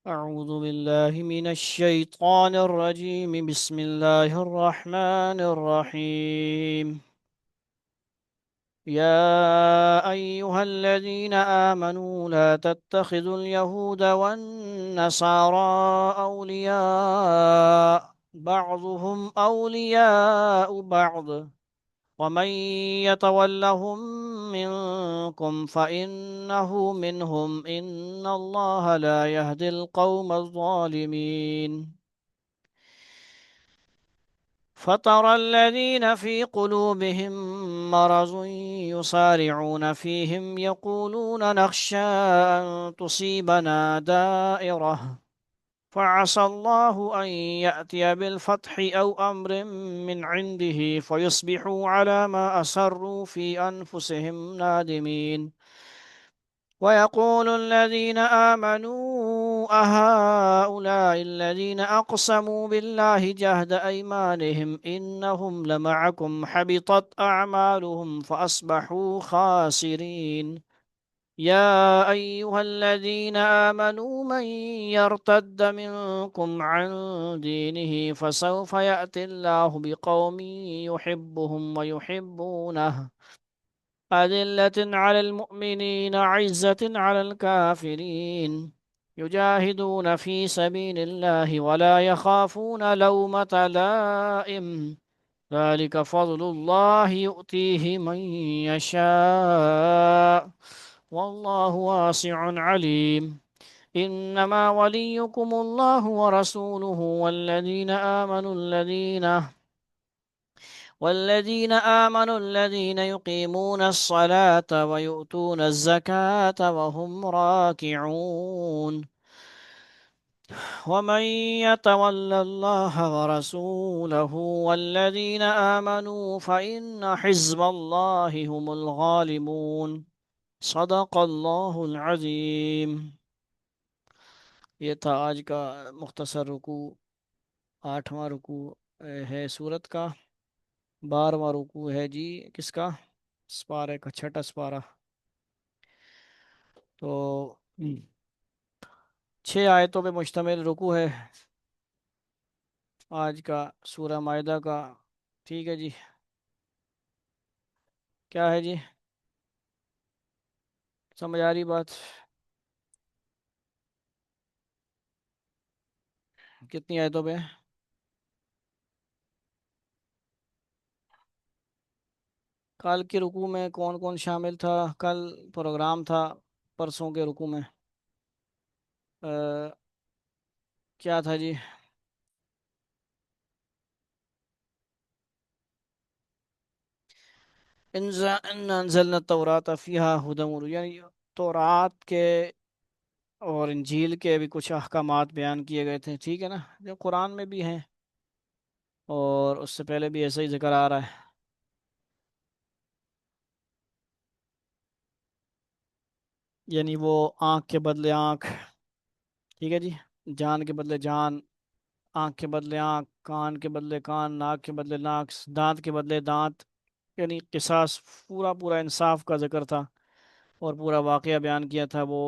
أعوذ بالله من الشيطان الرجيم. بسم الله الرحمن الرحيم. يا أيها الذين آمنوا لا تتخذوا اليهود والنصارى أولياء بعضهم أولياء بعض ومن يتولهم منكم فإنه منهم إن الله لا يهدي القوم الظالمين. فترى الذين في قلوبهم مرض يصارعون فيهم يقولون نخشى أن تصيبنا دائرة فعسى الله أن يأتي بالفتح أو أمر من عنده فيصبحوا على ما أسروا في أنفسهم نادمين. ويقول الذين آمنوا أهؤلاء الذين أقسموا بالله جهد أيمانهم إنهم لمعكم حبطت أعمالهم فأصبحوا خاسرين. يا أيها الذين آمنوا من يرتد منكم عن دينه فسوف يأتي الله بقوم يحبهم ويحبونه أذلة على المؤمنين عزة على الكافرين يجاهدون في سبيل الله ولا يخافون لومة لائم ذلك فضل الله يؤتيه من يشاء والله واسع عليم. إنما وليكم الله ورسوله والذين آمنوا الذين يقيمون الصلاة ويؤتون الزكاة وهم راكعون. ومن يتول الله ورسوله والذين آمنوا فإن حزب الله هم الغالبون. صدق اللہ العظیم. یہ تھا آج کا مختصر رکوع. 8واں رکوع ہے سورت کا. 12واں رکوع ہے جی کس کا؟ سپارے کا چھٹا سپارہ. تو 6 آیتوں پہ مشتمل رکوع ہے آج کا سورہ مائدہ کا. ٹھیک ہے جی. کیا ہے جی؟ سمجھ آ رہی بات؟ کتنی آیتوں پہ؟ کل کے رکوع میں کون کون شامل تھا؟ کل پروگرام تھا پرسوں کے رکوع میں. کیا تھا جی؟ اِنَّا أَنزَلْنَا التَّوْرَاةَ فِيهَا هُدًى وَنُورٌ، یعنی تورات کے اور انجیل کے بھی کچھ احکامات بیان کیے گئے تھے. ٹھیک ہے نا؟ جو قرآن میں بھی ہیں اور اس سے پہلے بھی ایسا ہی ذکر آ رہا ہے. یعنی وہ آنکھ کے بدلے آنکھ، ٹھیک ہے جی، جان کے بدلے جان، آنکھ کے بدلے آنکھ، کان کے بدلے کان، ناک کے بدلے ناک، دانت کے بدلے دانت. یعنی قصاص، پورا پورا انصاف کا ذکر تھا اور پورا واقعہ بیان کیا تھا. وہ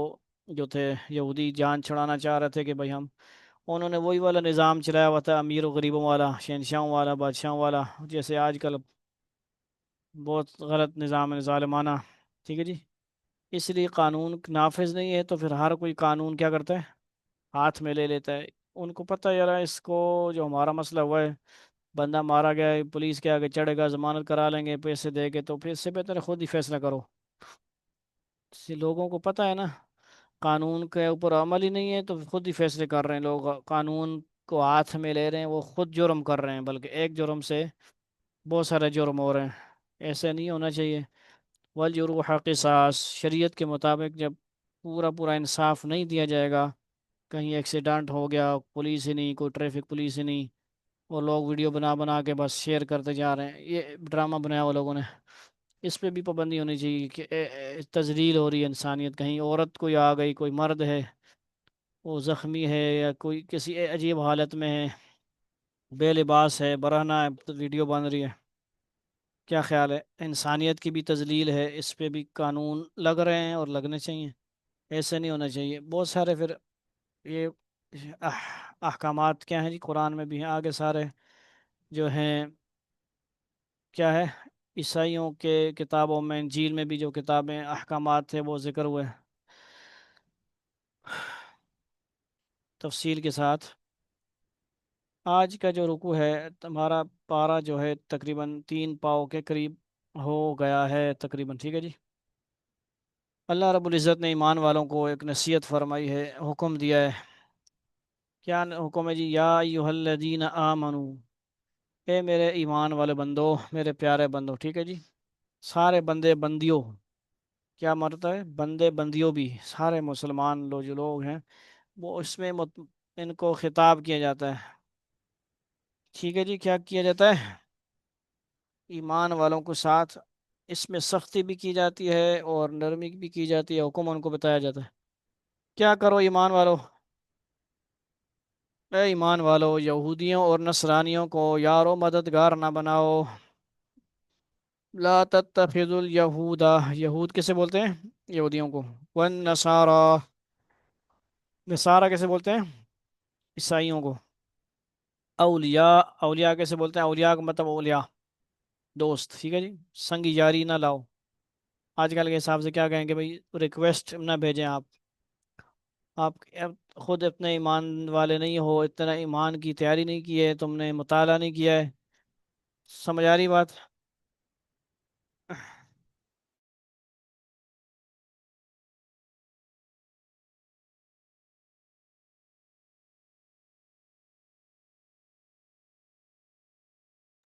جو تھے یہودی جان چھڑانا چاہ رہے تھے کہ بھائی انہوں نے وہی والا نظام چلایا ہوا تھا، امیر و غریبوں والا، شہنشاہوں والا، بادشاہوں والا، جیسے آج کل بہت غلط نظام ہے، ظالمانہ. ٹھیک ہے جی. اس لیے قانون نافذ نہیں ہے تو پھر ہر کوئی قانون کیا کرتا ہے؟ ہاتھ میں لے لیتا ہے. ان کو پتہ ہے یار اس کو جو ہمارا مسئلہ ہوا ہے، بندہ مارا گیا ہے، پولیس کے آگے چڑھے گا، ضمانت کرا لیں گے پیسے دے کے، تو پھر اس سے بہتر ہے خود ہی فیصلہ کرو. اس لیے لوگوں کو پتہ ہے نا قانون کے اوپر عمل ہی نہیں ہے تو خود ہی فیصلے کر رہے ہیں لوگ. قانون کو ہاتھ میں لے رہے ہیں، وہ خود جرم کر رہے ہیں، بلکہ ایک جرم سے بہت سارے جرم ہو رہے ہیں. ایسے نہیں ہونا چاہیے. والجروح قصاص، شریعت کے مطابق جب پورا پورا انصاف نہیں دیا جائے گا، کہیں ایکسیڈنٹ ہو گیا، پولیس ہی نہیں، کوئی ٹریفک پولیس ہی نہیں، اور لوگ ویڈیو بنا بنا کے بس شیئر کرتے جا رہے ہیں، یہ ڈرامہ بنایا ہوا لوگوں نے. اس پہ بھی پابندی ہونی چاہیے کہ تذلیل ہو رہی ہے انسانیت. کہیں عورت کوئی آ گئی، کوئی مرد ہے وہ زخمی ہے یا کوئی کسی عجیب حالت میں ہے، بے لباس ہے، برہنہ ہے، تو ویڈیو بن رہی ہے. کیا خیال ہے؟ انسانیت کی بھی تذلیل ہے. اس پہ بھی قانون لگ رہے ہیں اور لگنے چاہیے. ایسے نہیں ہونا چاہیے. بہت سارے پھر یہ احکامات کیا ہیں جی، قرآن میں بھی ہیں آگے سارے جو ہیں، کیا ہے، عیسائیوں کے کتابوں میں، انجیل میں بھی جو کتابیں احکامات تھے وہ ذکر ہوئے تفصیل کے ساتھ۔ آج کا جو رکوع ہے تمہارا، پارا جو ہے تقریباً 3 پاؤں کے قریب ہو گیا ہے تقریباً، ٹھیک ہے جی۔ اللہ رب العزت نے ایمان والوں کو ایک نصیحت فرمائی ہے، حکم دیا ہے۔ کیا حکم ہے جی؟ یا ایھا الذین آمنو، اے میرے ایمان والے بندو، میرے پیارے بندو، ٹھیک ہے جی۔ سارے بندے بندیوں، کیا مرتا ہے، بندے بندیوں بھی، سارے مسلمان لوگ جو لوگ ہیں وہ اس میں ان کو خطاب کیا جاتا ہے، ٹھیک ہے جی۔ کیا کیا جاتا ہے؟ ایمان والوں کو ساتھ اس میں سختی بھی کی جاتی ہے اور نرمی بھی کی جاتی ہے، حکم ان کو بتایا جاتا ہے۔ کیا کرو ایمان والو، اے ایمان والو، یہودیوں اور نصرانیوں کو یار و مددگار نہ بناؤ۔ لا تتخذوا الیہود، یہود کیسے بولتے ہیں؟ یہودیوں کو۔ والنصارى، نصارہ کیسے بولتے ہیں؟ عیسائیوں کو۔ اولیاء، اولیاء کیسے بولتے ہیں؟ اولیاء کا مطلب اولیاء، دوست، ٹھیک ہے جی۔ سنگ یاری نہ لاؤ، آج کل کے حساب سے کیا کہیں کہ بھائی ریکویسٹ نہ بھیجیں آپ خود اتنے ایمان والے نہیں ہو، اتنا ایمان کی تیاری نہیں کی ہے تم نے، مطالعہ نہیں کیا ہے، سمجھ آ رہی بات؟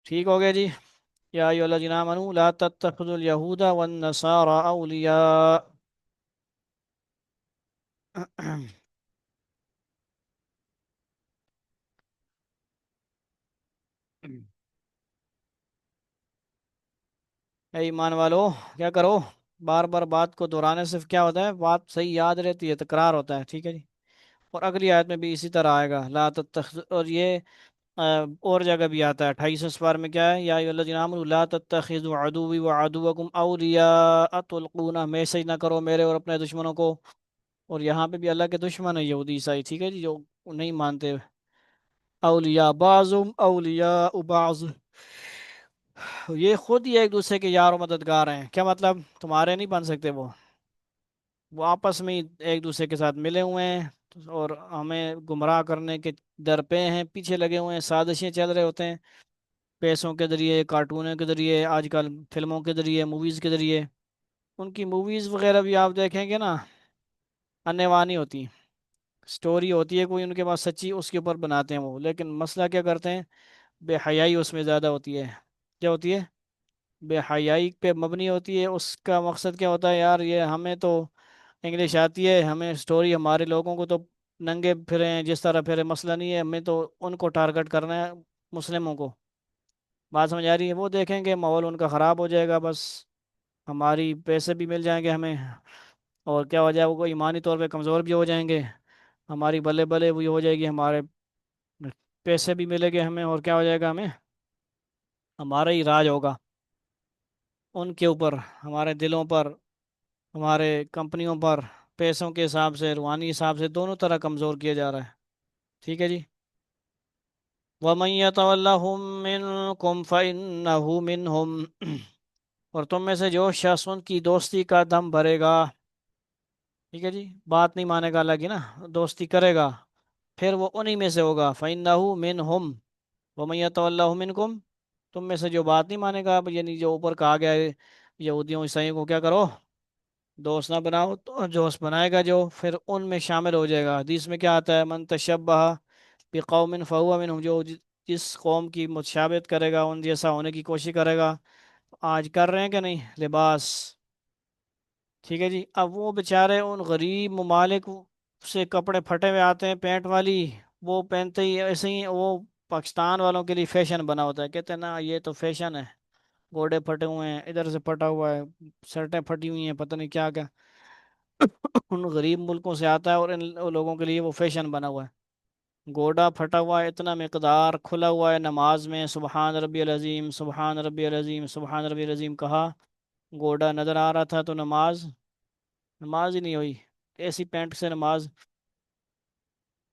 ٹھیک ہو گیا جی۔ یا ایھا الذین آمنوا لا تتخذوا الیہود والنصارى اولیاء۔ اے ایمان والو، کیا کرو، بار بار بات کو دہرانے سے کیا ہوتا ہے، بات صحیح یاد رہتی ہے، تکرار ہوتا ہے، ٹھیک ہے جی۔ اور اگلی آیت میں بھی اسی طرح آئے گا لا اور یہ اور جگہ بھی آتا ہے 28 بار میں، کیا ہے، یا ایھا الذین آمنوا لا تتخذوا عدوی وعدوکم اولیاء تلقون، میسج نہ کرو میرے اور اپنے دشمنوں کو۔ اور یہاں پہ بھی اللہ کے دشمن ہے یہودی عیسائی، ٹھیک ہے جی، جو نہیں مانتے۔ اولیاء بعضهم اولیاء بعض، یہ خود ہی ایک دوسرے کے یار و مددگار ہیں، کیا مطلب، تمہارے نہیں بن سکتے وہ آپس میں ہی ایک دوسرے کے ساتھ ملے ہوئے ہیں اور ہمیں گمراہ کرنے کے در پہ ہیں، پیچھے لگے ہوئے ہیں، سازشیں چل رہے ہوتے ہیں، پیسوں کے ذریعے، کارٹونوں کے ذریعے، آج کل فلموں کے ذریعے، موویز کے ذریعے۔ ان کی موویز وغیرہ بھی آپ دیکھیں گے نا، انے وانی ہوتی ہیں، سٹوری ہوتی ہے کوئی ان کے پاس سچی، اس کے اوپر بناتے ہیں وہ، لیکن مسئلہ کیا کرتے ہیں، بے حیائی اس میں زیادہ ہوتی ہے۔ کیا ہوتی ہے؟ بے حیائی پہ مبنی ہوتی ہے، اس کا مقصد کیا ہوتا ہے، یار یہ ہمیں تو انگلش آتی ہے، ہمیں سٹوری، ہمارے لوگوں کو تو ننگے پھرے ہیں جس طرح پھرے، مسئلہ نہیں ہے، ہمیں تو ان کو ٹارگٹ کرنا ہے، مسلموں کو۔ بات سمجھ آ رہی ہے؟ وہ دیکھیں گے ماحول ان کا خراب ہو جائے گا، بس ہماری پیسے بھی مل جائیں گے ہمیں، اور کیا ہو جائے گا، وہ ایمانی طور پہ کمزور بھی ہو جائیں گے، ہماری بلے بلے بھی ہو جائے گی، ہمارے پیسے بھی ملے گے ہمیں، اور کیا ہو جائے گا، ہمیں ہمارا ہی راج ہوگا ان کے اوپر، ہمارے دلوں پر، ہمارے کمپنیوں پر، پیسوں کے حساب سے، روحانی حساب سے، دونوں طرح کمزور کیا جا رہا ہے، ٹھیک ہے جی۔ وَمَن يَتَوَلَّهُم مِّنكُمْ فَإِنَّهُ مِنْهُمْ، اور تم میں سے جو شخص ان کی دوستی کا دم بھرے گا، ٹھیک ہے جی، بات نہیں مانے گا، الگ ہی نا، دوستی کرے گا، پھر وہ انہی میں سے ہوگا، فَإِنَّهُ مِنْهُمْ وَمَن يَتَوَلَّهُم مِّنكُمْ، تم میں سے جو بات نہیں مانے گا، یعنی جو اوپر کہا گیا ہے یہودیوں عیسائیوں کو کیا کرو، دوست نہ بناؤ، تو دوست بنائے گا جو پھر ان میں شامل ہو جائے گا۔ حدیث میں کیا آتا ہے، من تشبہ بقوم فہو منہم، جو جس قوم کی مشابہت کرے گا، ان جیسا ہونے کی کوشش کرے گا۔ آج کر رہے ہیں کہ نہیں لباس، ٹھیک ہے جی۔ اب وہ بیچارے ان غریب ممالک سے کپڑے پھٹے ہوئے آتے ہیں، پینٹ والی، وہ پہنتے ہی ایسے ہی، وہ پاکستان والوں کے لیے فیشن بنا ہوتا ہے، کہتے ہیں نا یہ تو فیشن ہے، گوڑے پھٹے ہوئے ہیں، ادھر سے پھٹا ہوا ہے، شرٹیں پھٹی ہوئی ہیں، پتہ نہیں کیا کیا، ان غریب ملکوں سے آتا ہے اور ان لوگوں کے لیے وہ فیشن بنا ہوا ہے، گوڑا پھٹا ہوا ہے، اتنا مقدار کھلا ہوا ہے، نماز میں سبحان ربی العظیم، سبحان ربی العظیم، سبحان ربی العظیم کہا، گوڑا نظر آ رہا تھا، تو نماز، نماز ہی نہیں ہوئی، ایسی پینٹ سے نماز،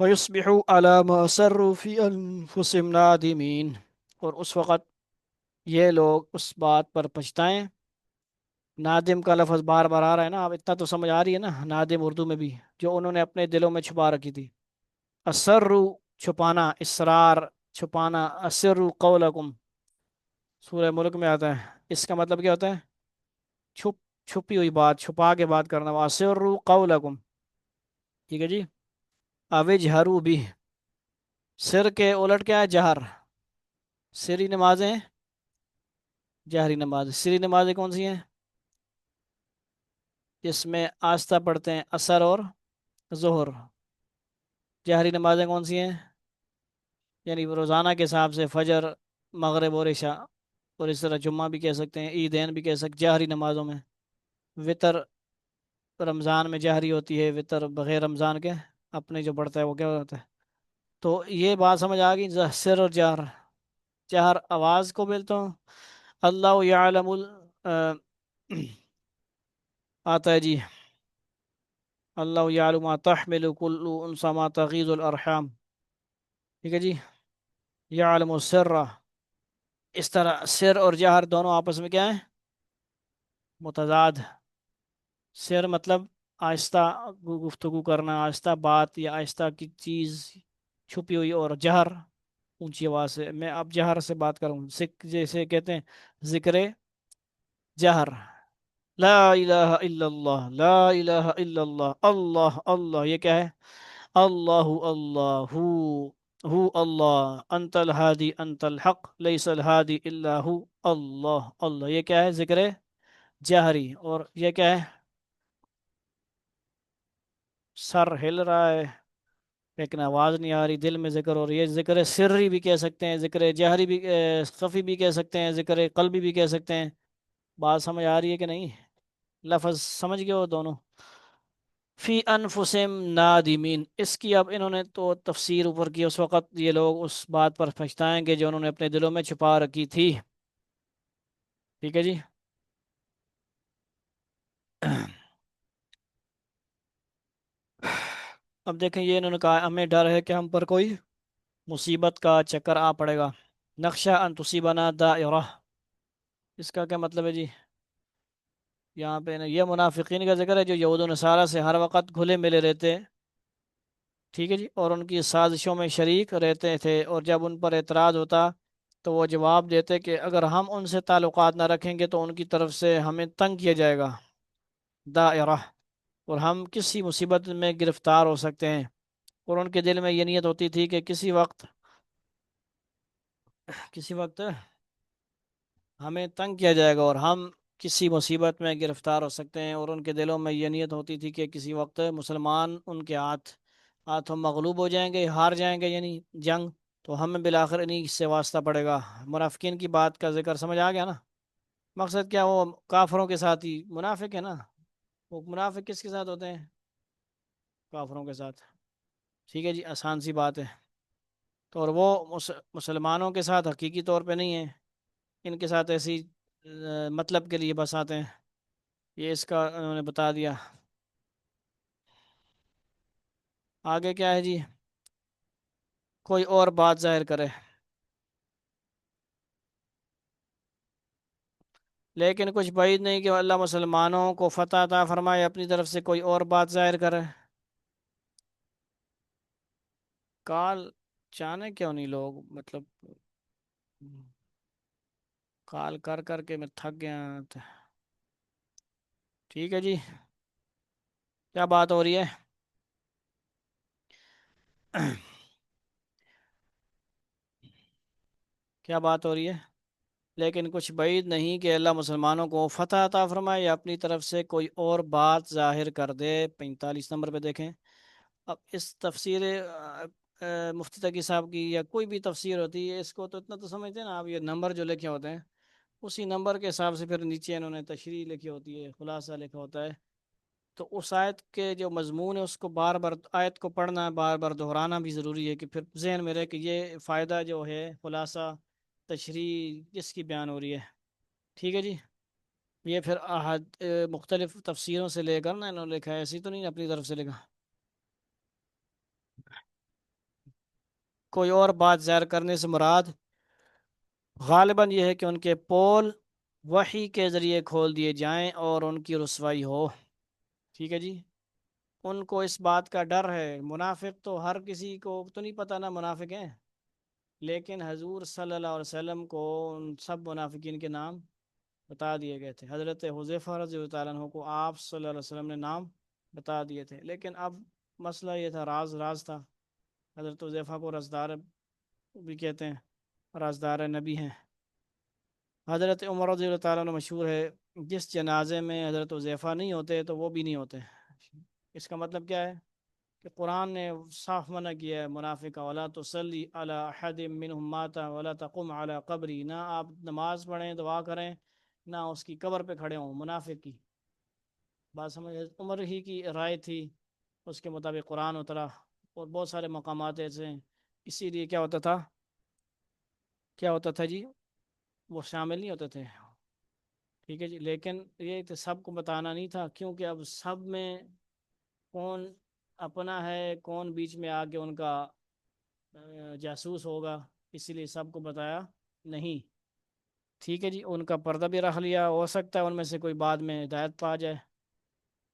فَيُصْبِحُوا عَلَى مَا أَسَرُّوا فِي أَنفُسِهِمْ نَادِمِينَ، اور اس وقت یہ لوگ اس بات پر پچھتائیں. نادم کا لفظ بار بار آ رہا ہے نا، اب اتنا تو سمجھ آ رہی ہے نا، نادم اردو میں بھی، جو انہوں نے اپنے دلوں میں چھپا رکھی تھی. اسرو چھپانا، اسرار چھپانا. اسرو قولکم سورہ ملک میں آتا ہے. اس کا مطلب کیا ہوتا ہے؟ چھپ چھپی ہوئی بات، چھپا کے بات کرنا. اسرو قولکم، ٹھیک ہے جی. اوجہروا بھی، سر کے الٹ کیا ہے؟ جہر. سری نمازیں جہری نماز. سری نمازیں کون سی ہیں؟ جس میں آستہ پڑھتے ہیں، اثر اور ظہر. جہری نمازیں کون سی ہیں؟ یعنی روزانہ کے حساب سے فجر، مغرب اور عشاء. اور اس طرح جمعہ بھی کہہ سکتے ہیں، عیدین بھی کہہ سکتے جہری نمازوں میں. وطر رمضان میں جہری ہوتی ہے، وطر بغیر رمضان کے اپنے جو پڑھتا ہے وہ کیا ہوتا ہے. تو یہ بات سمجھ آ گئی. سر اور جہر. جہر آواز کو بولتا ہوں. اللہ یعلم آتا ہے جی. اللہ یعلم ما تحمل کل انثی ما تغیض الارحام، ٹھیک ہے جی. یعلم السر. اس طرح سر اور جہر دونوں آپس میں کیا ہیں؟ متضاد. سر مطلب آہستہ گفتگو کرنا، آہستہ بات یا آہستہ کی چیز چھپی ہوئی. اور جہر اونچی آواز سے. میں اب جہر سے بات کروں. جیسے کہتے ہیں ذکر جہر. لا الہ الا اللہ، لا الہ الا اللہ، اللہ اللہ. یہ کیا ہے؟ اللہ اللہ ہو اللہ، انت الہادی انت الحق لیس الہادی الا ہو اللہ اللہ. یہ کیا ہے؟ ذکر جہری. اور یہ کیا ہے؟ سر ہل رہا ہے لیکن آواز نہیں آ رہی، دل میں ذکر ہو رہی ہے. ذکر سری بھی کہہ سکتے ہیں، ذکر جہری بھی، خفی بھی کہہ سکتے ہیں، ذکر قلبی بھی کہہ سکتے ہیں. بات سمجھ آ رہی ہے کہ نہیں؟ لفظ سمجھ گئے ہو دونوں. فی انفسم نادمین، اس کی اب انہوں نے تو تفسیر اوپر کی. اس وقت یہ لوگ اس بات پر پچھتائیں گے جو انہوں نے اپنے دلوں میں چھپا رکھی تھی. ٹھیک ہے جی. اب دیکھیں، یہ انہوں نے کہا ہمیں ڈر ہے کہ ہم پر کوئی مصیبت کا چکر آ پڑے گا. نقشہ ان تصیبنا دائرہ، اس کا کیا مطلب ہے جی؟ یہاں پہ یہ منافقین کا ذکر ہے جو یہود و نصارہ سے ہر وقت گھلے ملے رہتے. ٹھیک ہے جی. اور ان کی سازشوں میں شریک رہتے تھے، اور جب ان پر اعتراض ہوتا تو وہ جواب دیتے کہ اگر ہم ان سے تعلقات نہ رکھیں گے تو ان کی طرف سے ہمیں تنگ کیا جائے گا. دائرہ. اور ہم کسی مصیبت میں گرفتار ہو سکتے ہیں. اور ان کے دل میں یہ نیت ہوتی تھی کہ کسی وقت ہمیں تنگ کیا جائے گا اور ہم کسی مصیبت میں گرفتار ہو سکتے ہیں. اور ان کے دلوں میں یہ نیت ہوتی تھی کہ کسی وقت مسلمان ان کے ہاتھوں مغلوب ہو جائیں گے، ہار جائیں گے، یعنی جنگ. تو ہمیں بالآخر انہیں سے واسطہ پڑے گا. منافقین کی بات کا ذکر سمجھ آ گیا نا؟ مقصد کیا؟ وہ کافروں کے ساتھ ہی منافق ہے نا. وہ منافق کس کے ساتھ ہوتے ہیں؟ کافروں کے ساتھ. ٹھیک ہے جی، آسان سی بات ہے. تو اور وہ مسلمانوں کے ساتھ حقیقی طور پہ نہیں ہیں، ان کے ساتھ ایسی مطلب کے لیے بس آتے ہیں. یہ اس کا انہوں نے بتا دیا. آگے کیا ہے جی؟ کوئی اور بات ظاہر کرے. لیکن کچھ بعید نہیں کہ اللہ مسلمانوں کو فتح عطا فرمائے، اپنی طرف سے کوئی اور بات ظاہر کرے. کال چاہنے کیوں نہیں لوگ، مطلب کال کر کر کے میں تھک گیا. ٹھیک ہے جی. کیا بات ہو رہی ہے؟ کیا بات ہو رہی ہے؟ لیکن کچھ بعید نہیں کہ اللہ مسلمانوں کو فتح عطا فرمائے یا اپنی طرف سے کوئی اور بات ظاہر کر دے. 45 نمبر پہ دیکھیں. اب اس تفسیر مفتی تقی صاحب کی یا کوئی بھی تفسیر ہوتی ہے، اس کو تو اتنا تو سمجھتے ہیں نا آپ، یہ نمبر جو لکھے ہوتے ہیں اسی نمبر کے حساب سے پھر نیچے انہوں نے تشریح لکھی ہوتی ہے، خلاصہ لکھا ہوتا ہے. تو اس آیت کے جو مضمون ہے اس کو بار بار آیت کو پڑھنا، بار بار دہرانا بھی ضروری ہے کہ پھر ذہن میں رہے کہ یہ فائدہ جو ہے، خلاصہ تشریح کس کی بیان ہو رہی ہے. ٹھیک ہے جی. یہ پھر مختلف تفسیروں سے لے کر نا انہوں نے لکھا ہے، ایسی تو نہیں اپنی طرف سے لکھا. کوئی اور بات ظاہر کرنے سے مراد غالباً یہ ہے کہ ان کے پول وحی کے ذریعے کھول دیے جائیں اور ان کی رسوائی ہو۔ ٹھیک ہے جی، ان کو اس بات کا ڈر ہے۔ منافق تو ہر کسی کو تو نہیں پتہ نا منافق ہیں، لیکن حضور صلی اللہ علیہ وسلم کو ان سب منافقین کے نام بتا دیے گئے تھے۔ حضرت حذیفہ رضی اللہ تعالیٰ عنہ کو آپ صلی اللہ علیہ وسلم نے نام بتا دیے تھے، لیکن اب مسئلہ یہ تھا، راز راز تھا۔ حضرت حذیفہ کو رازدار بھی کہتے ہیں، رازدار نبی ہیں۔ حضرت عمر رضی اللہ تعالیٰ عنہ مشہور ہے، جس جنازے میں حضرت حذیفہ نہیں ہوتے تو وہ بھی نہیں ہوتے۔ اس کا مطلب کیا ہے کہ قرآن نے صاف منع کیا ہے منافق کا، وَلَا تُصَلِّ عَلَىٰ أَحَدٍ مِّنْهُمْ مَاتَ وَلَا تَقُمْ عَلَىٰ قَبْرِهِ، نہ آپ نماز پڑھیں، دعا کریں، نہ اس کی قبر پہ کھڑے ہوں، منافق کی بات سمجھ۔ عمر ہی کی رائے تھی، اس کے مطابق قرآن اترا، اور بہت سارے مقامات ایسے ہیں۔ اسی لیے کیا ہوتا تھا، کیا ہوتا تھا جی، وہ شامل نہیں ہوتے تھے۔ ٹھیک ہے جی، لیکن یہ تو سب کو بتانا نہیں تھا، کیونکہ اب سب میں کون اپنا ہے، کون بیچ میں آ کے ان کا جاسوس ہوگا، اسی لیے سب کو بتایا نہیں۔ ٹھیک ہے جی، ان کا پردہ بھی رکھ لیا، ہو سکتا ہے ان میں سے کوئی بعد میں ہدایت پا جائے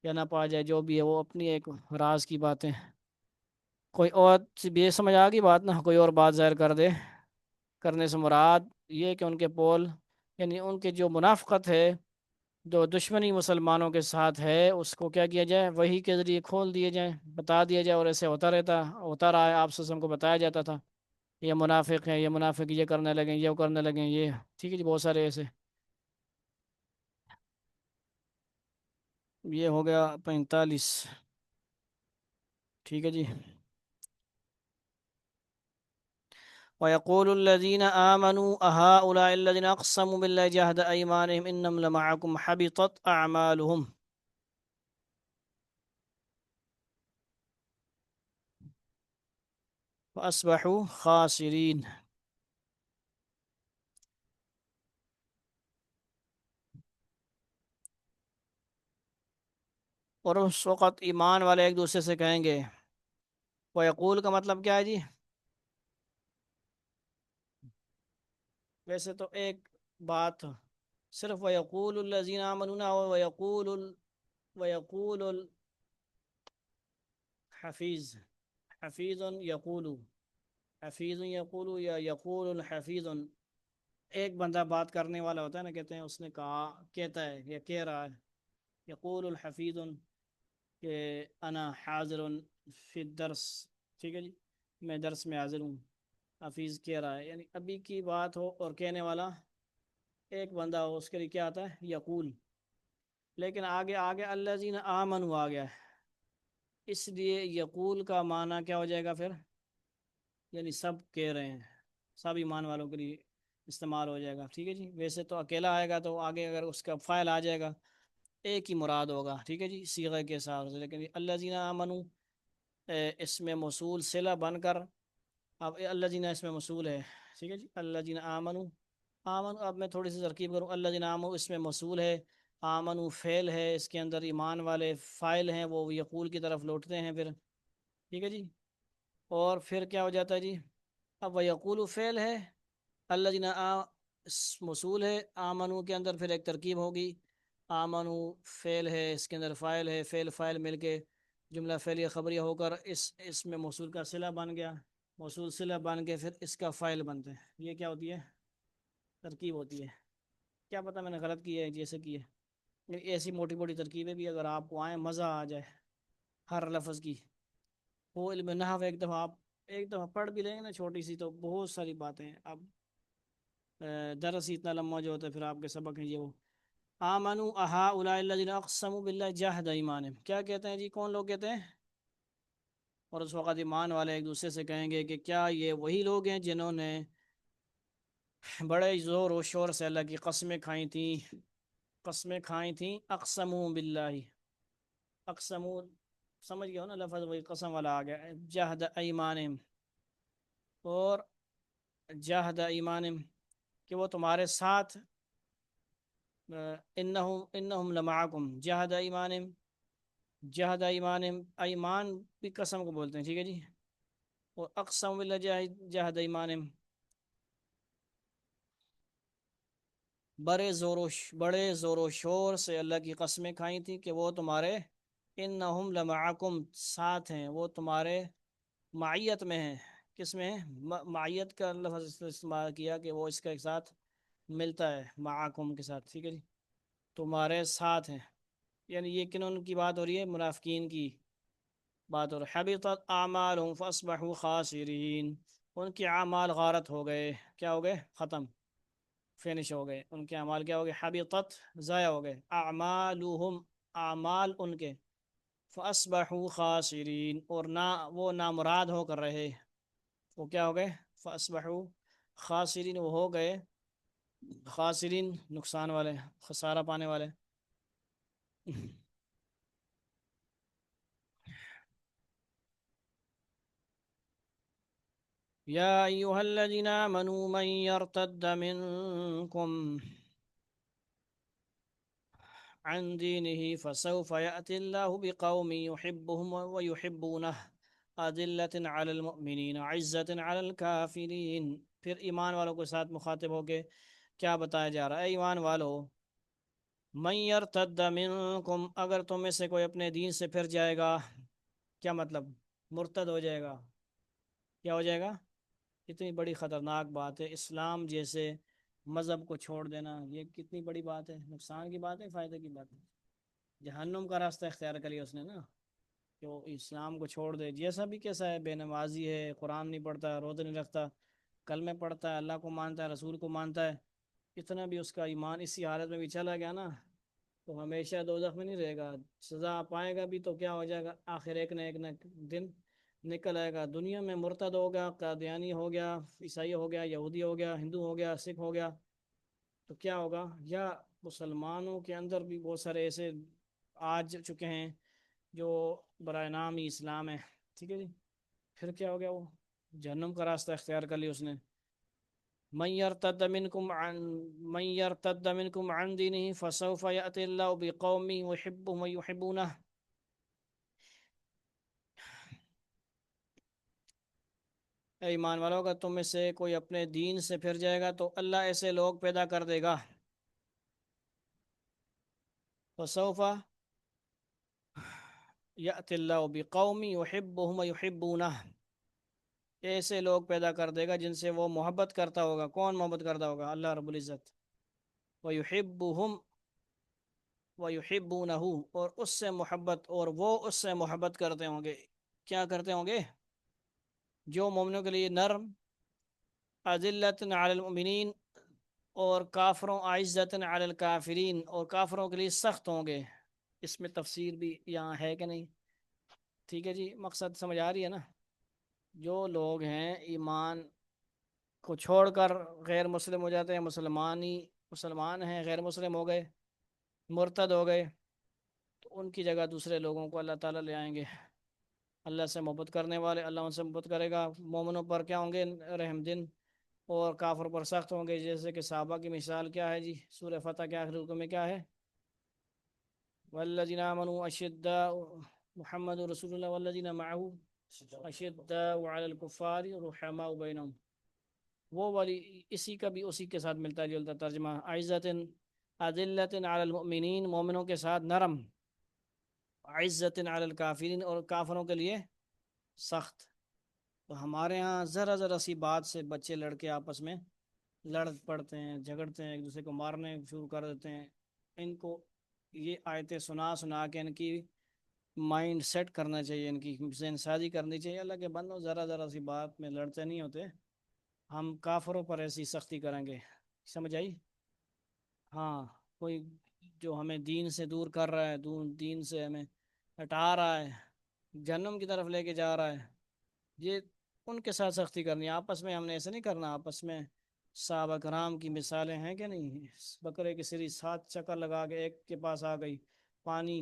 یا نہ پا جائے، جو بھی ہے وہ اپنی ایک راز کی باتیں۔ کوئی اور بھی سمجھ آ گئی بات نا، کوئی اور بات ظاہر کر دے، کرنے سے مراد یہ کہ ان کے پول، یعنی ان کے جو منافقت ہے، جو دشمنی مسلمانوں کے ساتھ ہے، اس کو کیا کیا جائے، وحی کے ذریعے کھول دیے جائیں، بتا دیا جائے، اور ایسے ہوتا رہا ہے، آپ سے کو بتایا جاتا تھا یہ منافق ہیں، یہ منافق یہ کرنے لگیں، یہ کرنے لگیں، یہ ٹھیک ہے جی، بہت سارے ایسے۔ یہ ہو گیا 45۔ ٹھیک ہے جی، وَيَقُولُ الَّذِينَ آمَنُوا أَهَٰؤُلَاءِ الَّذِينَ أَقْسَمُوا بِاللَّهِ جَهْدَ أَيْمَانِهِمْ إِنَّهُمْ لَمَعَكُمْ حَبِطَتْ أَعْمَالُهُمْ فَأَصْبَحُوا خَاسِرِينَ۔ اور اس وقت ایمان والے ایک دوسرے سے کہیں گے، وَيَقُول کا مطلب کیا ہے جی؟ ویسے تو ایک بات صرف وَيَقُولُ الَّذِينَ آمَنُوا نہ ہو، وَيَقُولُ الْحَفِيظ، حفیظ یقول، حفیظ یقول یا یقول الحفیظ۔ ایک بندہ بات کرنے والا ہوتا ہے نا، کہتے ہیں اس نے کہا، کہتا ہے یا کہہ رہا ہے، یقول الحفیظ کہ انا حاضر فی الدرس، ٹھیک ہے جی، میں درس میں حاضر ہوں، حفیظ کہہ رہا ہے، یعنی ابھی کی بات ہو اور کہنے والا ایک بندہ ہو، اس کے لیے کیا آتا ہے، یقول۔ لیکن آگے آگے الذین آمنوا آ گیا ہے، اس لیے یقول کا معنی کیا ہو جائے گا پھر، یعنی سب کہہ رہے ہیں، سب ایمان والوں کے لیے استعمال ہو جائے گا۔ ٹھیک ہے جی، ویسے تو اکیلا آئے گا تو آگے اگر اس کا فائل آ جائے گا ایک ہی مراد ہوگا، ٹھیک ہے جی، صیغہ کے حساب سے۔ لیکن الذین آمنوا اس میں موصول صلہ بن کر، اب الذین اس میں موصول ہے، ٹھیک ہے جی، الذین آمنوا، اب میں تھوڑی سی ترکیب کروں، الذین آمنوا اس میں موصول ہے، آمنوا فعل ہے، اس کے اندر ایمان والے فاعل ہیں، وہ یقول کی طرف لوٹتے ہیں پھر، ٹھیک ہے جی، اور پھر کیا ہو جاتا ہے جی، اب وہ یقول فعل ہے، الذین موصول ہے، آمنو کے اندر پھر ایک ترکیب ہوگی، آمنو فعل ہے، اس کے اندر فاعل ہے، فعل فاعل مل کے جملہ فعلیہ خبریہ ہو کر اس میں موصول کا صلہ بن گیا، موصول صلہ بن کے پھر اس کا فاعل بنتے ہیں، یہ کیا ہوتی ہے، ترکیب ہوتی ہے۔ کیا پتہ میں نے غلط کی ہے جیسے کی ہے، ایسی موٹی موٹی ترکیبیں بھی اگر آپ کو آئیں مزہ آ جائے ہر لفظ کی، وہ علم نحو ایک دفعہ آپ ایک دفعہ پڑھ بھی لیں گے نا چھوٹی سی، تو بہت ساری باتیں ہیں۔ اب درس ہی اتنا لمبا جو ہوتا ہے، پھر آپ کے سبق ہیں یہ وہ۔ آمنوا اہؤلاء الذین اقسموا باللہ جہد ایمانہم، کیا کہتے ہیں جی، کون لوگ کہتے ہیں؟ اور اس وقت ایمان والے ایک دوسرے سے کہیں گے کہ کیا یہ وہی لوگ ہیں جنہوں نے بڑے زور و شور سے اللہ کی قسمیں کھائی تھیں، قسمیں کھائی تھیں، اقسموا باللہ، اقسموا سمجھ گیا ہو نا، لفظ وہی قسم والا آ گیا، جہد ایمانہم، اور جہد ایمانہم کہ وہ تمہارے ساتھ، انہم لمعکم، جہد ایمانہم، جہد ایمانہم، ایمان بھی قسم کو بولتے ہیں، ٹھیک ہے جی، اور اقسم باللہ جہد ایمانہم، بڑے زور و شور سے اللہ کی قسمیں کھائی تھی کہ وہ تمہارے انہم لمعکم ساتھ ہیں، وہ تمہارے معیت میں ہیں۔ کس میں ہیں؟ معیت کا لفظ استعمال کیا کہ وہ اس کے ساتھ ملتا ہے معاکم کے ساتھ، ٹھیک ہے جی، تمہارے ساتھ ہیں، یعنی یہ کنون کی بات ہو رہی ہے؟ منافقین کی بات، اور حبطت اعمالهم فاصبحوا خاسرین، ان کے اعمال غارت ہو گئے، کیا ہو گئے؟ ختم، فینش ہو گئے، ان کے اعمال کیا ہو گئے؟ حبطت، ضائع ہو گئے، اعمالهم، اعمال ان کے، فاصبحوا خاسرین، اور نہ وہ نامراد ہو کر رہے، وہ کیا ہو گئے؟ فاصبحوا خاسرین، وہ ہو گئے خاسرین، نقصان والے، خسارہ پانے والے۔ يا أيها الذين آمنوا من يرتد منكم عن دينه فسوف يأتي الله بقوم يحبهم ويحبونه أذلة على المؤمنين عزة على الكافرين۔ پھر ایمان والوں کے ساتھ مخاطب ہو کے کیا بتایا جا رہا ہے؟ اے ایمان والو، من یرتد منکم، اگر تم میں سے کوئی اپنے دین سے پھر جائے گا، کیا مطلب؟ مرتد ہو جائے گا، کیا ہو جائے گا؟ کتنی بڑی خطرناک بات ہے، اسلام جیسے مذہب کو چھوڑ دینا، یہ کتنی بڑی بات ہے، نقصان کی بات ہے، فائدے کی بات ہے؟ جہنم کا راستہ اختیار کر لیا اس نے نا، کہ وہ اسلام کو چھوڑ دے، جیسا بھی کیسا ہے، بے نمازی ہے، قرآن نہیں پڑھتا، روزے نہیں رکھتا، کلمے پڑھتا ہے، اللہ کو مانتا ہے، رسول کو مانتا ہے، اتنا بھی اس کا ایمان اسی حالت میں بھی چلا گیا نا، تو ہمیشہ دوزخ میں نہیں رہے گا، سزا پائے گا بھی تو کیا ہو جائے گا؟ آخر ایک نہ دن نکل آئے گا۔ دنیا میں مرتد ہو گیا، قادیانی ہو گیا، عیسائی ہو گیا، یہودی ہو گیا، ہندو ہو گیا، سکھ ہو گیا، تو کیا ہوگا؟ یا مسلمانوں کے اندر بھی بہت سارے ایسے آج چکے ہیں جو برائے نام ہی اسلام ہے، ٹھیک ہے جی، پھر کیا ہو گیا؟ وہ جہنم کا راستہ اختیار کر لیا اس نے۔ من يرتد منكم عن دينه فسوف يأتي الله بقوم يحبهم ويحبونه، اے ایمان والو، اگر تم میں سے کوئی اپنے دین سے پھر جائے گا تو اللہ ایسے لوگ پیدا کر دے گا، فسوف یأتی اللہ بقوم یحبهم ویحبونہ، ایسے لوگ پیدا کر دے گا جن سے وہ محبت کرتا ہوگا۔ کون محبت کرتا ہوگا؟ اللہ رب العزت۔ ویحبهم ویحبونہ، اور اس سے محبت، اور وہ اس سے محبت کرتے ہوں گے، کیا کرتے ہوں گے؟ جو مومنوں کے لیے نرم، اذلۃ علی المؤمنین، اور کافروں عزت علی الکافرین، اور کافروں کے لیے سخت ہوں گے۔ اس میں تفسیر بھی یہاں ہے کہ نہیں؟ ٹھیک ہے جی، مقصد سمجھ آ رہی ہے نا؟ جو لوگ ہیں ایمان کو چھوڑ کر غیر مسلم ہو جاتے ہیں، مسلمان ہیں غیر مسلم ہو گئے، مرتد ہو گئے، تو ان کی جگہ دوسرے لوگوں کو اللہ تعالیٰ لے آئیں گے، اللہ سے محبت کرنے والے، اللہ ان سے محبت کرے گا، مومنوں پر کیا ہوں گے؟ رحم دل، اور کافر پر سخت ہوں گے۔ جیسے کہ صحابہ کی مثال کیا ہے جی؟ سورہ فتح کے آخری رکو میں کیا ہے؟ والذین آمنوا اشداء، محمد رسول اللہ والذین معه اشداء علی الکفار رحماء بینہم، وہ والی اسی کا بھی اسی کے ساتھ ملتا جلتا ترجمہ، عزت اذلۃ علی المؤمنین، مومنوں کے ساتھ نرم، عزت علی الکافرین، اور کافروں کے لیے سخت۔ تو ہمارے ہاں ذرا ذرا سی بات سے بچے لڑکے آپس میں لڑ پڑتے ہیں، جھگڑتے ہیں، ایک دوسرے کو مارنے شروع کر دیتے ہیں۔ ان کو یہ آیتیں سنا سنا کے ان کی مائنڈ سیٹ کرنا چاہیے، ان کی ذہن سازی کرنی چاہیے۔ اللہ کے بندوں، ذرا ذرا سی بات میں لڑتے نہیں ہوتے، ہم کافروں پر ایسی سختی کریں گے، سمجھ آئی؟ ہاں، کوئی جو ہمیں دین سے دور کر رہا ہے، دین سے ہمیں ہٹا رہا ہے، جہنم کی طرف لے کے جا رہا ہے، یہ ان کے ساتھ سختی کرنی ہے۔ آپس میں ہم نے ایسے نہیں کرنا، آپس میں صحابہ کرام کی مثالیں ہیں کہ نہیں؟ بکرے کی سری 7 چکر لگا کے ایک کے پاس آ گئی پانی،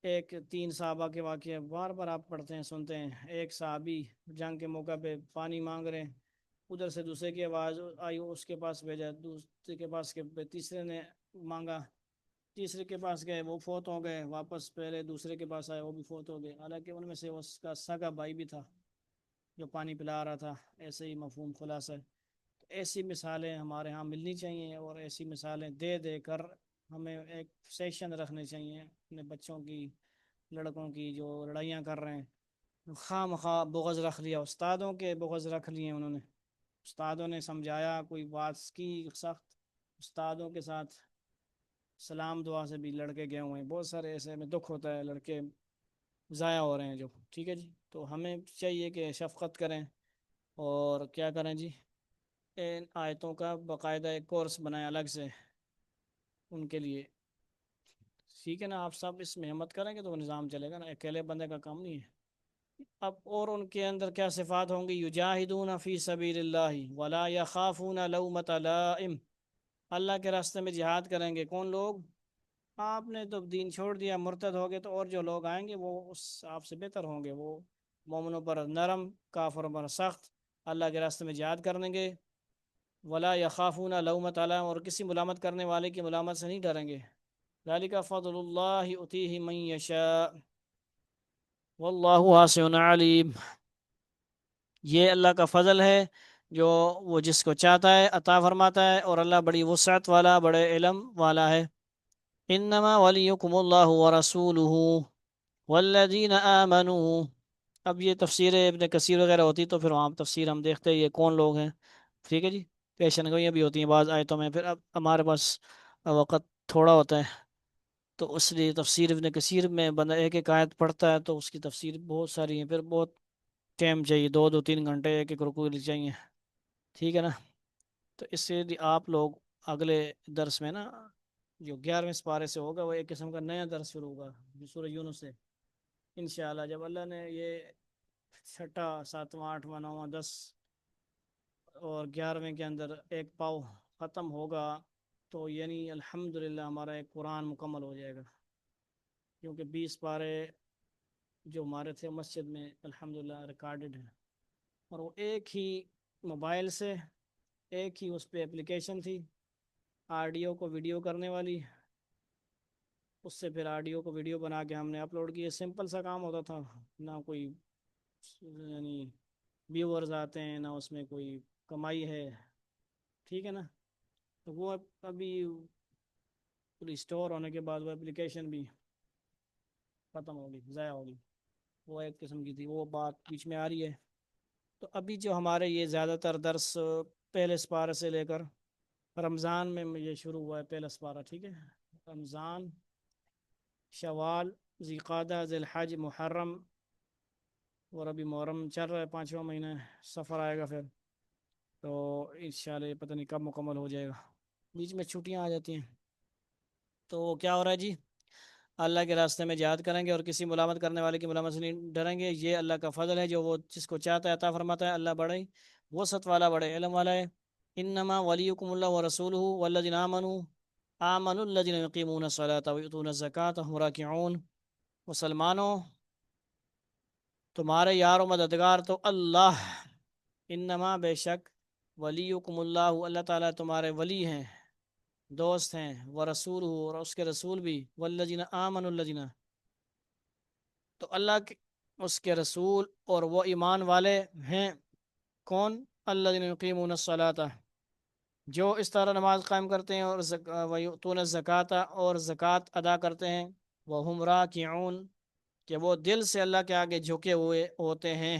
ایک 3 صحابہ کے واقعے بار بار آپ پڑھتے ہیں، سنتے ہیں، ایک صحابی جنگ کے موقع پہ پانی مانگ رہے ہیں، ادھر سے دوسرے کی آواز آئی، اس کے پاس بھیجا، دوسرے کے پاس کے تیسرے نے مانگا، تیسرے کے پاس گئے، وہ فوت ہو گئے، واپس پہلے دوسرے کے پاس آئے، وہ بھی فوت ہو گئے، حالانکہ ان میں سے اس کا سگا بھائی بھی تھا، جو پانی پلا رہا تھا، ایسے ہی مفہوم خلاصہ ہے۔ تو ایسی مثالیں ہمارے ہاں ملنی چاہیے، اور ایسی مثالیں دے دے کر ہمیں ایک سیشن رکھنے چاہیے اپنے بچوں کی، لڑکوں کی جو لڑائیاں کر رہے ہیں، خواہ مخواہ بغض رکھ لیا، استادوں کے بغض رکھ لیے انہوں نے، استادوں نے سمجھایا کوئی بات کی سخت، استادوں کے ساتھ سلام دعا سے بھی لڑکے گئے ہوئے ہیں، بہت سارے ایسے میں دکھ ہوتا ہے، لڑکے ضائع ہو رہے ہیں جو، ٹھیک ہے جی۔ تو ہمیں چاہیے کہ شفقت کریں، اور کیا کریں جی، ان آیتوں کا باقاعدہ ایک کورس بنائیں الگ سے ان کے لیے، ٹھیک ہے نا؟ آپ سب اس میں ہمت کریں گے تو وہ نظام چلے گا نا، اکیلے بندے کا کام نہیں ہے۔ اب اور ان کے اندر کیا صفات ہوں گی؟ یجاہدون فی سبیل اللہ ولا یخافون لومۃ لائم، اللہ کے راستے میں جہاد کریں گے کون لوگ؟ آپ نے تو دین چھوڑ دیا، مرتد ہو گئے، تو اور جو لوگ آئیں گے وہ اس آپ سے بہتر ہوں گے، وہ مومنوں پر نرم، کافروں پر سخت، اللہ کے راستے میں جہاد کریں گے۔ ولا یخافون لومۃ لائم، اور کسی ملامت کرنے والے کی ملامت سے نہیں ڈریں گے۔ ذالک فضل اللہ یؤتیہ من یشاء واللہ واسع علیم، یہ اللہ کا فضل ہے جو وہ جس کو چاہتا ہے عطا فرماتا ہے، اور اللہ بڑی وسعت والا، بڑے علم والا ہے۔ انما ولیکم اللہ ورسولہ والذین آمنوا، اب یہ تفسیر ابن کثیر وغیرہ ہوتی تو پھر وہاں تفسیر ہم دیکھتے ہیں یہ کون لوگ ہیں، ٹھیک ہے جی۔ پیشن گوئیاں بھی ہوتی ہیں بعض آیتوں میں، پھر اب ہمارے پاس وقت تھوڑا ہوتا ہے، تو اس لیے تفسیر ابن کثیر میں بندہ ایک ایک آیت پڑھتا ہے تو اس کی تفسیر بہت ساری ہیں، پھر بہت ٹائم چاہیے، 2 2 3 گھنٹے ایک ایک رکوع کے لیے چاہیے، ٹھیک ہے نا؟ تو اس سے آپ لوگ اگلے درس میں نا، جو 11ویں سپارے سے ہوگا، وہ ایک قسم کا نیا درس شروع ہوگا جو سورہ یونس سے، انشاءاللہ جب اللہ نے یہ چھٹا، ساتواں، آٹھواں، نواں، 10 اور 11ویں کے اندر ایک پاؤ ختم ہوگا، تو یعنی الحمدللہ ہمارا ایک قرآن مکمل ہو جائے گا، کیونکہ 20 پارے جو ہمارے تھے مسجد میں الحمدللہ ریکارڈڈ ہیں، اور وہ ایک ہی موبائل سے، ایک ہی اس پہ اپلیکیشن تھی آڈیو کو ویڈیو کرنے والی، اس سے پھر آڈیو کو ویڈیو بنا کے ہم نے اپلوڈ کیا، سمپل سا کام ہوتا تھا، نہ کوئی یعنی ویورز آتے ہیں، نہ اس میں کوئی کمائی ہے، ٹھیک ہے نا؟ تو وہ ابھی ریسٹور ہونے کے بعد وہ اپلیکیشن بھی ختم ہوگی، ضائع ہوگی، وہ ایک قسم کی تھی، وہ بات بیچ میں آ رہی ہے۔ تو ابھی جو ہمارے یہ زیادہ تر درس پہلے سپارے سے لے کر رمضان میں یہ شروع ہوا ہے پہلا سپارہ، ٹھیک ہے؟ رمضان، شوال، ذی القعدہ، ذی الحج، محرم، اور ابھی محرم چل رہا ہے، 5واں مہینہ ہے، سفر آئے گا پھر، تو انشاءاللہ یہ پتہ نہیں کب مکمل ہو جائے گا، بیچ میں چھٹیاں آ جاتی ہیں۔ تو کیا ہو رہا ہے جی؟ اللہ کے راستے میں جہاد کریں گے، اور کسی ملامت کرنے والے کی ملامت سے نہیں ڈریں گے، یہ اللہ کا فضل ہے جو وہ جس کو چاہتا ہے عطا فرماتا ہے، اللہ بڑے وسعت والا، بڑے علم والا ہے۔ انما ولیکم اللہ ورسولہ والذین آمنوا الذین یقیمون الصلاۃ ویؤتون الزکاۃ وهم راکعون، مسلمانوں تمہارے یار و مددگار تو اللہ، انما بے شک، ولیکم اللہ، اللہ تعالیٰ تمہارے ولی ہیں، دوست ہیں، ورسولہ، اور اس کے رسول بھی، والذین آمنوا الذین، تو اللہ کے اس کے رسول اور وہ ایمان والے ہیں کون؟ الذین یقیمون الصلاۃ، جو اس طرح نماز قائم کرتے ہیں، اور ویؤتون الزکاۃ، اور زکوٰۃ ادا کرتے ہیں، وہم راکعون، کہ وہ دل سے اللہ کے آگے جھکے ہوئے ہوتے ہیں۔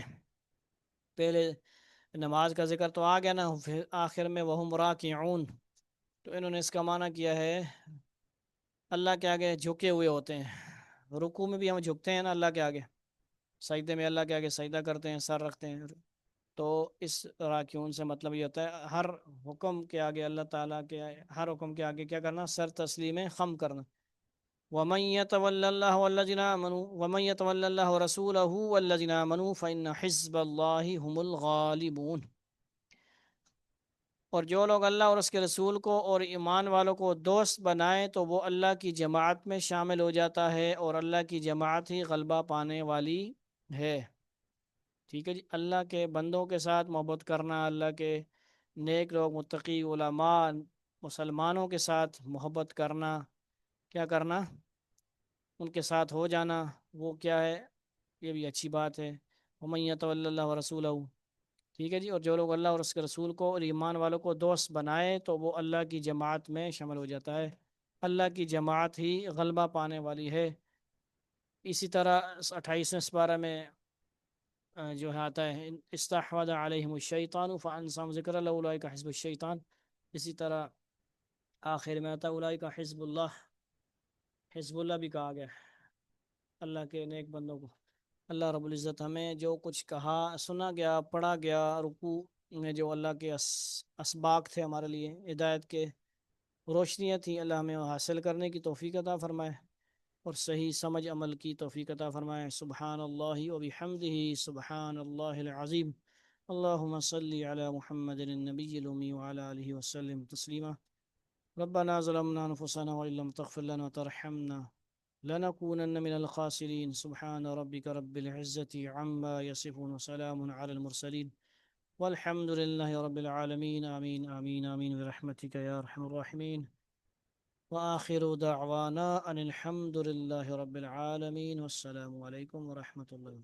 پہلے نماز کا ذکر تو آ گیا نا، پھر آخر میں وہم راکعون، تو انہوں نے اس کا معنی کیا ہے اللہ کے آگے جھکے ہوئے ہوتے ہیں، رکوع میں بھی ہم جھکتے ہیں نا اللہ کے آگے، سجدے میں اللہ کے آگے سجدہ کرتے ہیں، سر رکھتے ہیں، تو اس راکعون سے مطلب یہ ہوتا ہے ہر حکم کے آگے، اللہ تعالیٰ کے ہر حکم کے آگے کیا کرنا؟ سر تسلیم خم کرنا۔ وَمَن يَتَوَلَّ اللَّهَ وَالَّذِينَ آمَنُوا وَمَن يَتَوَلَّ اللَّهَ وَرَسُولَهُ وَالَّذِينَ آمَنُوا فَإِنَّ حِزْبَ اللَّهِ هُمُ الْغَالِبُونَ، اور جو لوگ اللہ اور اس کے رسول کو اور ایمان والوں کو دوست بنائیں تو وہ اللہ کی جماعت میں شامل ہو جاتا ہے، اور اللہ کی جماعت ہی غلبہ پانے والی ہے، ٹھیک ہے جی۔ اللہ کے بندوں کے ساتھ محبت کرنا، اللہ کے نیک لوگ، متقی علماء، مسلمانوں کے ساتھ محبت کرنا، کیا کرنا؟ ان کے ساتھ ہو جانا، وہ کیا ہے؟ یہ بھی اچھی بات ہے۔ ومن يتول اللہ ورسولہ، ٹھیک ہے جی، اور جو لوگ اللہ اور اس کے رسول کو اور ایمان والوں کو دوست بنائے تو وہ اللہ کی جماعت میں شامل ہو جاتا ہے، اللہ کی جماعت ہی غلبہ پانے والی ہے۔ اسی طرح 28ویں سپارہ میں جو ہے آتا ہے استحوذ علیہم الشیطان فانساہم ذکر اللہ اولئک حزب الشیطان، اسی طرح آخر میں آتا ہے اولئک حزب اللہ، حزب اللہ بھی کہا گیا اللہ کے نیک بندوں کو۔ اللہ رب العزت ہمیں جو کچھ کہا سنا گیا پڑھا گیا رکوع میں، جو اللہ کے اسباق تھے ہمارے لیے ہدایت کے روشنیاں تھیں، اللہ ہمیں حاصل کرنے کی توفیق عطا فرمائے اور صحیح سمجھ عمل کی توفیق عطا فرمائے۔ سبحان اللہ و بحمدہ، سبحان اللہ العظیم، اللہم صلی علی محمد النبی الامی وعلی آلہ وسلم تسلیما۔ ربنا ظلمنا انفسنا وان لم تغفر لنا وترحمنا لنكونن من الخاسرين، سبحان ربك رب العزة عما يصفون وسلام على المرسلين والحمد لله رب العالمين، آمين آمين آمين برحمتك يا أرحم الراحمين، وآخر دعوانا أن الحمد لله رب العالمين، والسلام عليكم ورحمة الله.